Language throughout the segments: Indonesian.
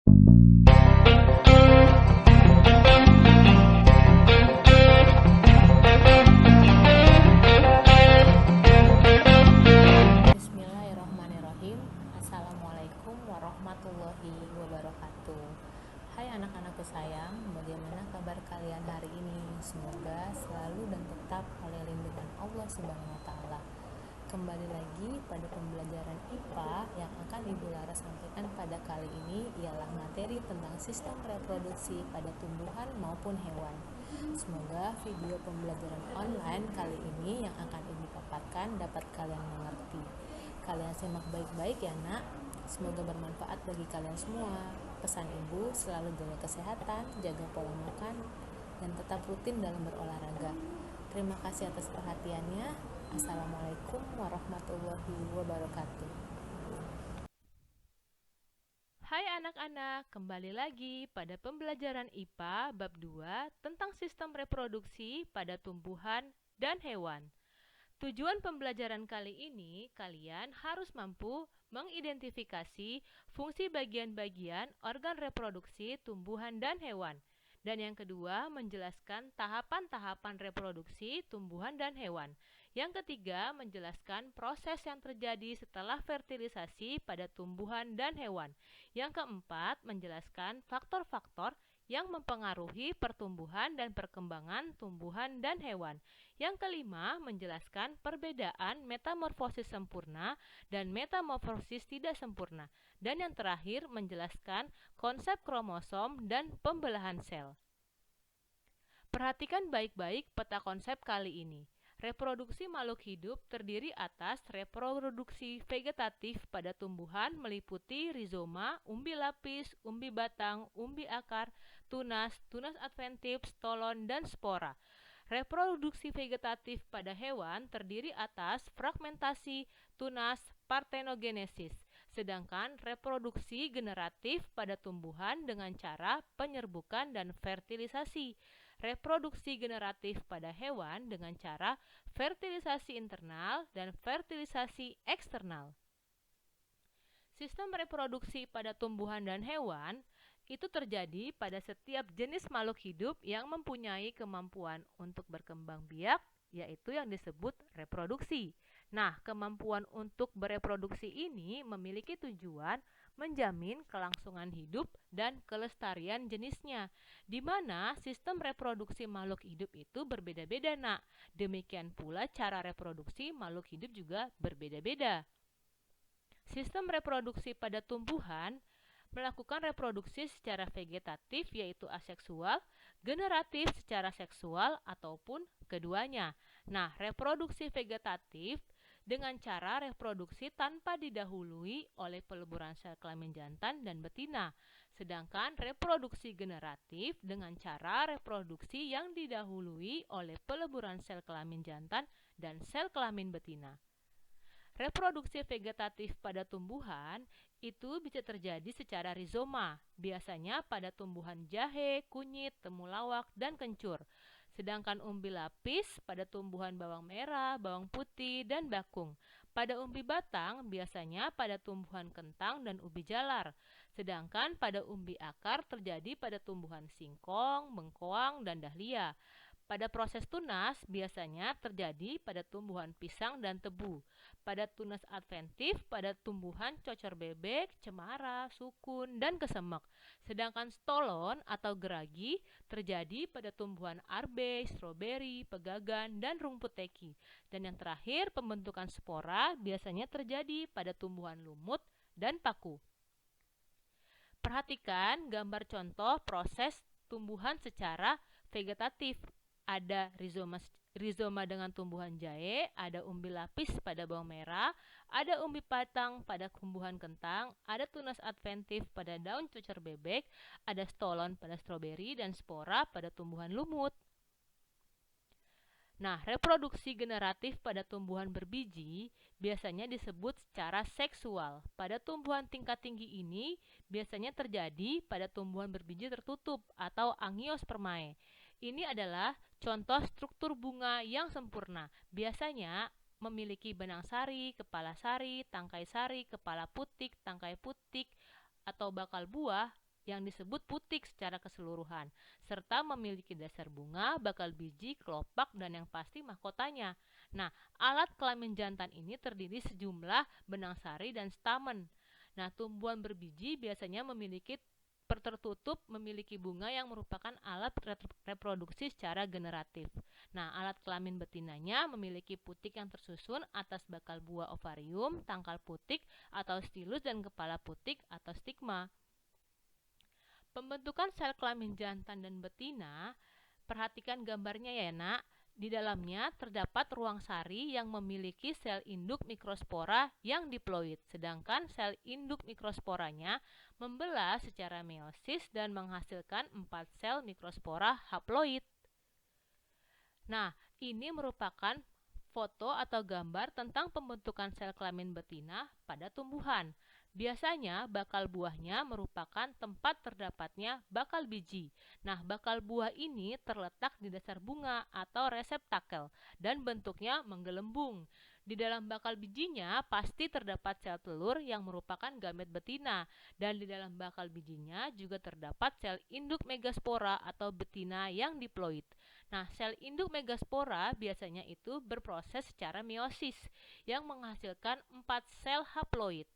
Bismillahirrahmanirrahim. Assalamualaikum warahmatullahi wabarakatuh. Hai anak-anak tersayang, bagaimana kabar kalian hari ini? Semoga selalu dan tetap oleh lindungan Allah Subhanahu wa taala. Kembali lagi pada pembelajaran IPA yang akan Ibu Lara sampaikan pada kali ini ialah materi tentang sistem reproduksi pada tumbuhan maupun hewan. Semoga video pembelajaran online kali ini yang akan Ibu paparkan dapat kalian mengerti. Kalian simak baik-baik ya nak, semoga bermanfaat bagi kalian semua. Pesan Ibu selalu jaga kesehatan, jaga pola makan, dan tetap rutin dalam berolahraga. Terima kasih atas perhatiannya. Assalamualaikum warahmatullahi wabarakatuh. Hai anak-anak, kembali lagi pada pembelajaran IPA bab 2 tentang sistem reproduksi pada tumbuhan dan hewan. Tujuan pembelajaran kali ini, kalian harus mampu mengidentifikasi fungsi bagian-bagian organ reproduksi tumbuhan dan hewan. Dan yang kedua, menjelaskan tahapan-tahapan reproduksi tumbuhan dan hewan. Yang ketiga, menjelaskan proses yang terjadi setelah fertilisasi pada tumbuhan dan hewan. Yang keempat, menjelaskan faktor-faktor yang mempengaruhi pertumbuhan dan perkembangan tumbuhan dan hewan. Yang kelima, menjelaskan perbedaan metamorfosis sempurna dan metamorfosis tidak sempurna. Dan yang terakhir, menjelaskan konsep kromosom dan pembelahan sel. Perhatikan baik-baik peta konsep kali ini. Reproduksi makhluk hidup terdiri atas reproduksi vegetatif pada tumbuhan meliputi rizoma, umbi lapis, umbi batang, umbi akar, tunas, tunas adventif, stolon, dan spora. Reproduksi vegetatif pada hewan terdiri atas fragmentasi, tunas, partenogenesis. Sedangkan reproduksi generatif pada tumbuhan dengan cara penyerbukan dan fertilisasi. Reproduksi generatif pada hewan dengan cara fertilisasi internal dan fertilisasi eksternal. Sistem reproduksi pada tumbuhan dan hewan itu terjadi pada setiap jenis makhluk hidup yang mempunyai kemampuan untuk berkembang biak, yaitu yang disebut reproduksi. Nah, kemampuan untuk bereproduksi ini memiliki tujuan menjamin kelangsungan hidup dan kelestarian jenisnya, di mana sistem reproduksi makhluk hidup itu berbeda-beda, nak. Demikian pula cara reproduksi makhluk hidup juga berbeda-beda. Sistem reproduksi pada tumbuhan melakukan reproduksi secara vegetatif yaitu aseksual, generatif secara seksual ataupun keduanya. Nah, reproduksi vegetatif dengan cara reproduksi tanpa didahului oleh peleburan sel kelamin jantan dan betina. Sedangkan reproduksi generatif dengan cara reproduksi yang didahului oleh peleburan sel kelamin jantan dan sel kelamin betina. Reproduksi vegetatif pada tumbuhan itu bisa terjadi secara rizoma, biasanya pada tumbuhan jahe, kunyit, temulawak, dan kencur. Sedangkan umbi lapis pada tumbuhan bawang merah, bawang putih, dan bakung. Pada umbi batang biasanya pada tumbuhan kentang dan ubi jalar. Sedangkan pada umbi akar terjadi pada tumbuhan singkong, bengkoang, dan dahlia. Pada proses tunas biasanya terjadi pada tumbuhan pisang dan tebu. Pada tunas adventif pada tumbuhan cocor bebek, cemara, sukun, dan kesemek. Sedangkan stolon atau geragi terjadi pada tumbuhan arbe, stroberi, pegagan, dan rumput teki. Dan yang terakhir, pembentukan spora biasanya terjadi pada tumbuhan lumut dan paku. Perhatikan gambar contoh proses tumbuhan secara vegetatif. Ada rizoma dengan tumbuhan jahe, ada umbi lapis pada bawang merah, ada umbi batang pada tumbuhan kentang, ada tunas adventif pada daun cocor bebek, ada stolon pada stroberi, dan spora pada tumbuhan lumut. Nah, reproduksi generatif pada tumbuhan berbiji biasanya disebut secara seksual. Pada tumbuhan tingkat tinggi ini biasanya terjadi pada tumbuhan berbiji tertutup atau angiospermae. Ini adalah contoh struktur bunga yang sempurna. Biasanya memiliki benang sari, kepala sari, tangkai sari, kepala putik, tangkai putik, atau bakal buah yang disebut putik secara keseluruhan, serta memiliki dasar bunga, bakal biji, kelopak, dan yang pasti mahkotanya. Nah, alat kelamin jantan ini terdiri sejumlah benang sari dan stamen. Nah, tumbuhan berbiji biasanya memiliki tertutup memiliki bunga yang merupakan alat reproduksi secara generatif. Nah, alat kelamin betinanya memiliki putik yang tersusun atas bakal buah ovarium, tangkal putik atau stilus dan kepala putik atau stigma. Pembentukan sel kelamin jantan dan betina, perhatikan gambarnya ya nak. Di dalamnya terdapat ruang sari yang memiliki sel induk mikrospora yang diploid, sedangkan sel induk mikrosporanya membelah secara meiosis dan menghasilkan 4 sel mikrospora haploid. Nah, ini merupakan foto atau gambar tentang pembentukan sel kelamin betina pada tumbuhan. Biasanya bakal buahnya merupakan tempat terdapatnya bakal biji. Nah, bakal buah ini terletak di dasar bunga atau reseptakel dan bentuknya menggelembung. Di dalam bakal bijinya pasti terdapat sel telur yang merupakan gamet betina, dan di dalam bakal bijinya juga terdapat sel induk megaspora atau betina yang diploid. Nah, sel induk megaspora biasanya itu berproses secara meiosis yang menghasilkan 4 sel haploid.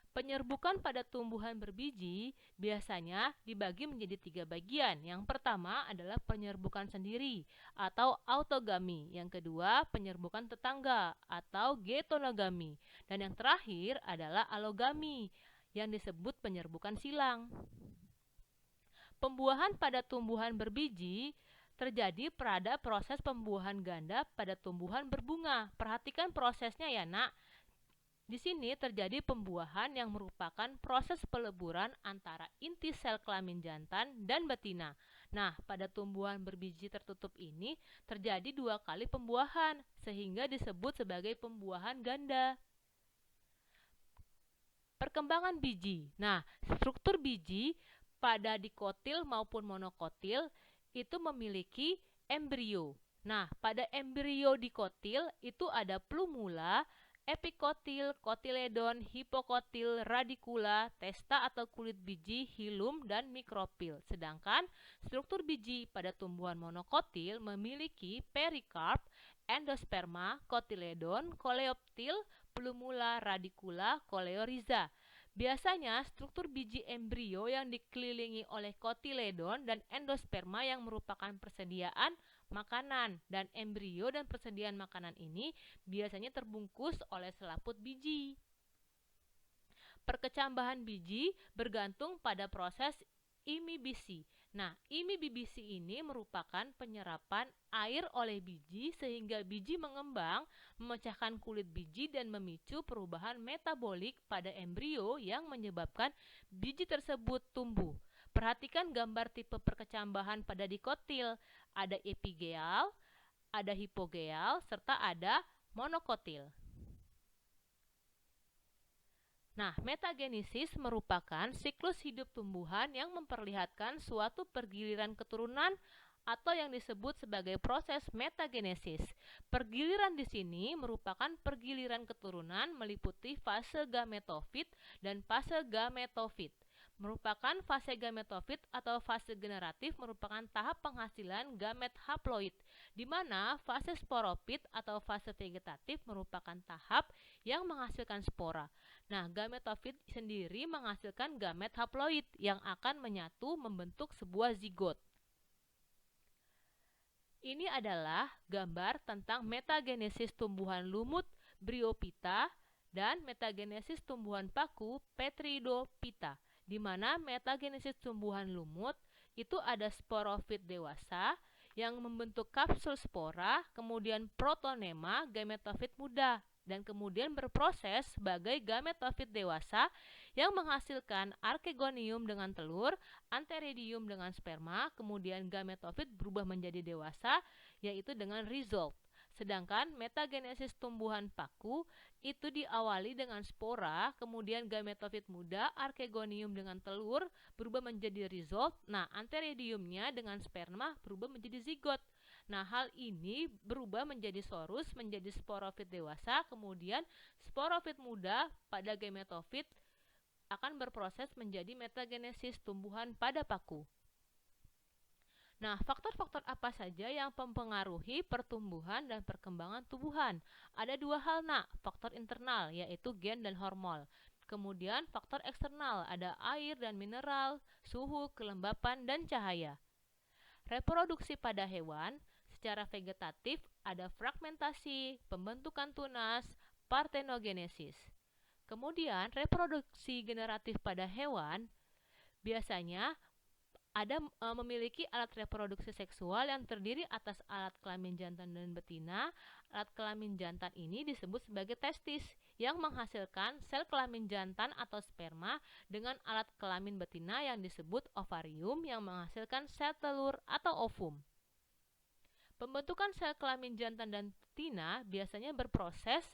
Penyerbukan pada tumbuhan berbiji biasanya dibagi menjadi 3 bagian. Yang pertama adalah penyerbukan sendiri atau autogami. Yang kedua, penyerbukan tetangga atau getonogami. Dan yang terakhir adalah alogami yang disebut penyerbukan silang. Pembuahan pada tumbuhan berbiji terjadi pada proses pembuahan ganda pada tumbuhan berbunga. Perhatikan prosesnya ya nak. Di sini terjadi pembuahan yang merupakan proses peleburan antara inti sel kelamin jantan dan betina. Nah, pada tumbuhan berbiji tertutup ini terjadi 2 kali pembuahan sehingga disebut sebagai pembuahan ganda. Perkembangan biji. Nah, struktur biji pada dikotil maupun monokotil itu memiliki embrio. Nah, pada embrio dikotil itu ada plumula, epikotil, kotiledon, hipokotil, radikula, testa atau kulit biji, hilum, dan mikropil. Sedangkan struktur biji pada tumbuhan monokotil memiliki perikarp, endosperma, kotiledon, koleoptil, plumula, radikula, koleoriza. Biasanya struktur biji embrio yang dikelilingi oleh kotiledon dan endosperma yang merupakan persediaan makanan, dan embrio dan persediaan makanan ini biasanya terbungkus oleh selaput biji. Perkecambahan biji bergantung pada proses imibisi. Nah, imibisi ini merupakan penyerapan air oleh biji sehingga biji mengembang, memecahkan kulit biji dan memicu perubahan metabolik pada embrio yang menyebabkan biji tersebut tumbuh. Perhatikan gambar tipe perkecambahan pada dikotil. Ada epigeal, ada hipogeal, serta ada monokotil. Nah, metagenesis merupakan siklus hidup tumbuhan yang memperlihatkan suatu pergiliran keturunan atau yang disebut sebagai proses metagenesis. Pergiliran di sini merupakan pergiliran keturunan meliputi fase gametofit dan fase gametofit. Merupakan fase gametofit atau fase generatif merupakan tahap penghasilan gamet haploid, di mana fase sporopit atau fase vegetatif merupakan tahap yang menghasilkan spora. Nah, gametofit sendiri menghasilkan gamet haploid yang akan menyatu membentuk sebuah zigot. Ini adalah gambar tentang metagenesis tumbuhan lumut Bryophyta dan metagenesis tumbuhan paku Petridophyta, di mana metagenesis tumbuhan lumut itu ada sporofit dewasa yang membentuk kapsul spora, kemudian protonema gametofit muda, dan kemudian berproses sebagai gametofit dewasa yang menghasilkan archegonium dengan telur, antheridium dengan sperma, kemudian gametofit berubah menjadi dewasa yaitu dengan rhizome. Sedangkan metagenesis tumbuhan paku itu diawali dengan spora, kemudian gametofit muda, archegonium dengan telur berubah menjadi rhizome. Nah, antheridiumnya dengan sperma berubah menjadi zigot. Nah, hal ini berubah menjadi sorus, menjadi sporofit dewasa, kemudian sporofit muda pada gametofit akan berproses menjadi metagenesis tumbuhan pada paku. Nah, faktor-faktor apa saja yang mempengaruhi pertumbuhan dan perkembangan tumbuhan? Ada dua hal, nak. Faktor internal, yaitu gen dan hormon. Kemudian faktor eksternal, ada air dan mineral, suhu, kelembapan, dan cahaya. Reproduksi pada hewan, secara vegetatif ada fragmentasi, pembentukan tunas, partenogenesis. Kemudian reproduksi generatif pada hewan biasanya memiliki alat reproduksi seksual yang terdiri atas alat kelamin jantan dan betina. Alat kelamin jantan ini disebut sebagai testis yang menghasilkan sel kelamin jantan atau sperma, dengan alat kelamin betina yang disebut ovarium yang menghasilkan sel telur atau ovum. Pembentukan sel kelamin jantan dan betina biasanya berproses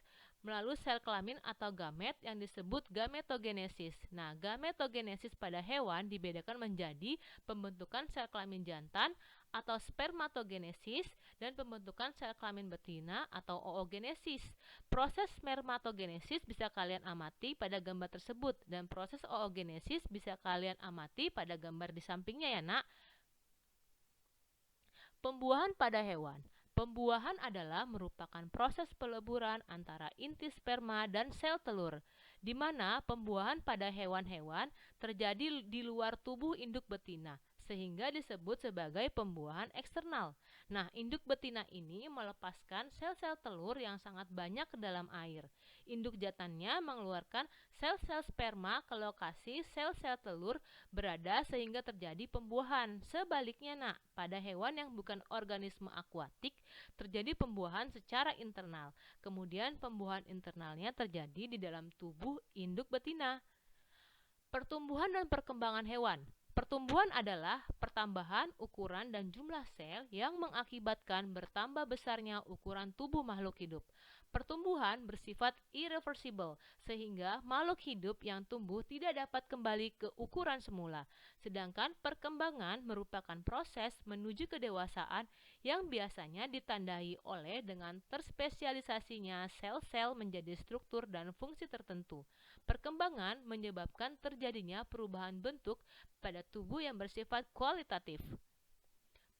melalui sel kelamin atau gamet yang disebut gametogenesis. Nah, gametogenesis pada hewan dibedakan menjadi pembentukan sel kelamin jantan atau spermatogenesis dan pembentukan sel kelamin betina atau oogenesis. Proses spermatogenesis bisa kalian amati pada gambar tersebut, dan proses oogenesis bisa kalian amati pada gambar di sampingnya ya, nak. Pembuahan pada hewan. Pembuahan adalah merupakan proses peleburan antara inti sperma dan sel telur, di mana pembuahan pada hewan-hewan terjadi di luar tubuh induk betina, sehingga disebut sebagai pembuahan eksternal. Nah, induk betina ini melepaskan sel-sel telur yang sangat banyak ke dalam air. Induk jantannya mengeluarkan sel-sel sperma ke lokasi sel-sel telur berada sehingga terjadi pembuahan. Sebaliknya, nak, pada hewan yang bukan organisme akuatik terjadi pembuahan secara internal. Kemudian pembuahan internalnya terjadi di dalam tubuh induk betina. Pertumbuhan dan perkembangan hewan. Pertumbuhan adalah pertambahan ukuran dan jumlah sel yang mengakibatkan bertambah besarnya ukuran tubuh makhluk hidup. Pertumbuhan bersifat irreversible, sehingga makhluk hidup yang tumbuh tidak dapat kembali ke ukuran semula. Sedangkan perkembangan merupakan proses menuju kedewasaan yang biasanya ditandai oleh dengan terspesialisasinya sel-sel menjadi struktur dan fungsi tertentu. Perkembangan menyebabkan terjadinya perubahan bentuk pada tubuh yang bersifat kualitatif.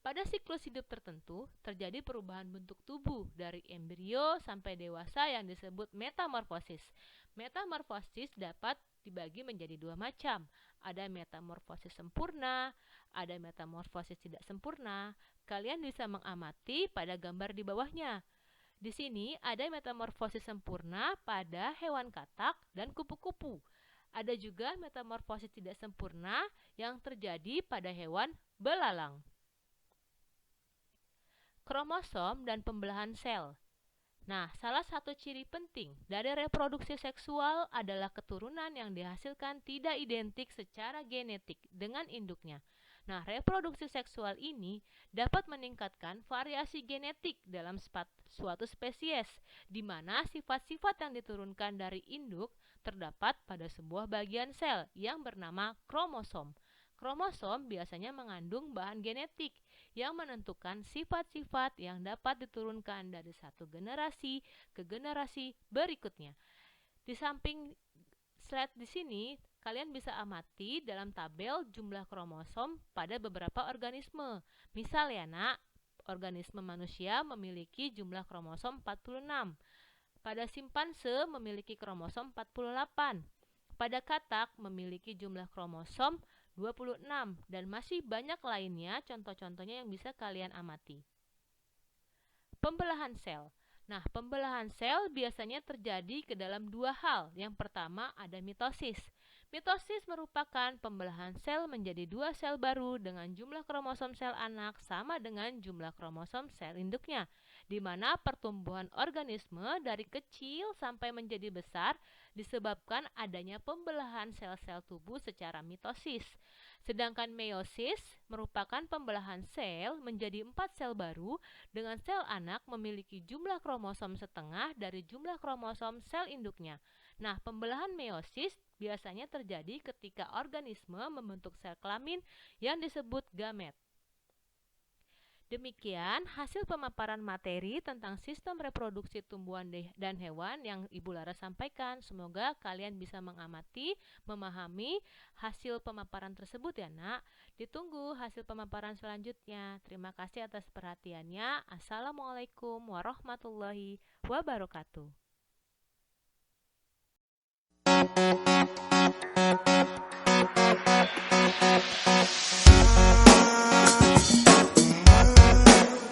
Pada siklus hidup tertentu, terjadi perubahan bentuk tubuh dari embrio sampai dewasa yang disebut metamorfosis. Metamorfosis dapat dibagi menjadi dua macam. Ada metamorfosis sempurna, ada metamorfosis tidak sempurna. Kalian bisa mengamati pada gambar di bawahnya. Di sini ada metamorfosis sempurna pada hewan katak dan kupu-kupu. Ada juga metamorfosis tidak sempurna yang terjadi pada hewan belalang. Kromosom dan pembelahan sel. Nah, salah satu ciri penting dari reproduksi seksual adalah keturunan yang dihasilkan tidak identik secara genetik dengan induknya. Nah, reproduksi seksual ini dapat meningkatkan variasi genetik dalam suatu spesies, di mana sifat-sifat yang diturunkan dari induk terdapat pada sebuah bagian sel yang bernama kromosom. Kromosom biasanya mengandung bahan genetik yang menentukan sifat-sifat yang dapat diturunkan dari satu generasi ke generasi berikutnya. Di samping slide di sini, kalian bisa amati dalam tabel jumlah kromosom pada beberapa organisme. Misal ya, nak, organisme manusia memiliki jumlah kromosom 46. Pada simpanse memiliki kromosom 48. Pada katak memiliki jumlah kromosom 26, dan masih banyak lainnya contoh-contohnya yang bisa kalian amati. Pembelahan sel. Nah, pembelahan sel biasanya terjadi ke dalam dua hal. Yang pertama ada mitosis. Mitosis merupakan pembelahan sel menjadi dua sel baru dengan jumlah kromosom sel anak sama dengan jumlah kromosom sel induknya, di mana pertumbuhan organisme dari kecil sampai menjadi besar disebabkan adanya pembelahan sel-sel tubuh secara mitosis. Sedangkan meiosis merupakan pembelahan sel menjadi 4 sel baru dengan sel anak memiliki jumlah kromosom setengah dari jumlah kromosom sel induknya. Nah, pembelahan meiosis biasanya terjadi ketika organisme membentuk sel kelamin yang disebut gamet. Demikian hasil pemaparan materi tentang sistem reproduksi tumbuhan dan hewan yang Ibu Lara sampaikan. Semoga kalian bisa mengamati, memahami hasil pemaparan tersebut ya nak. Ditunggu hasil pemaparan selanjutnya. Terima kasih atas perhatiannya. Assalamualaikum warahmatullahi wabarakatuh.